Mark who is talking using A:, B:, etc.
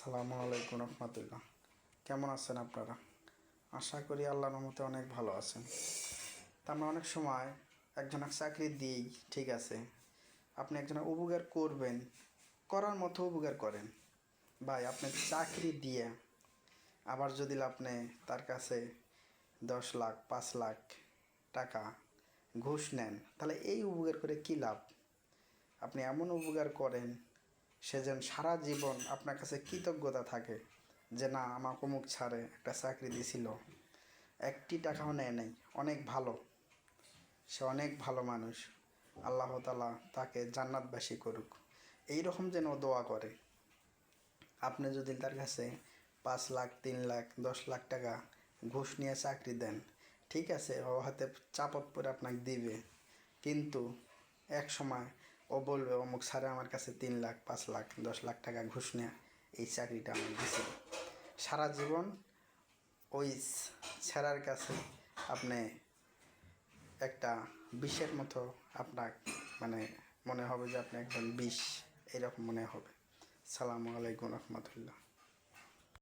A: আসসালামু আলাইকুম রহমতুল্লাহ। কেমন আছেন আপনারা? আশা করি আল্লাহর রহমতে অনেক ভালো আছেন। তা আমরা অনেক সময় একজনের চাকরি দিই, ঠিক আছে, আপনি একজনের উপকার করবেন, করার মতো উপকার করেন। ভাই, আপনি চাকরি দিয়ে আবার যদি আপনি তার কাছে 10 লাখ 5 লাখ টাকা ঘুষ নেন, তাহলে এই উপকার করে কী লাভ? আপনি এমন উপকার করেন সে যেন সারা জীবন আপনার কাছে কৃতজ্ঞতা থাকে যে না, আমার অমুক ছাড়ে একটা চাকরি দিছিল, একটি টাকাও নেয় নাই, অনেক ভালো, সে অনেক ভালো মানুষ, আল্লাহ তাআলা তাকে জান্নাতবাসী করুক, এই রকম যেন দোয়া করে। আপনি যদি তার কাছে 5 লাখ 3 লাখ 10 লাখ টাকা ঘুষ নিয়ে চাকরি দেন, ঠিক আছে, ও হাতে চাপত পরে আপনাকে দিবে, কিন্তু এক সময় ও বলবে অমুক স্যারে আমার কাছে 3 লাখ 5 লাখ 10 লাখ টাকা ঘুষ নেয়া এই চাকরিটা আমি দিছি। সারা জীবন ওই স্যারের কাছে আপনি একটা বিষের মতো আপনার মানে মনে হবে যে আপনি একজন বিষ, এরকম মনে হবে। সালামু আলাইকুম রহমতুল্লাহ।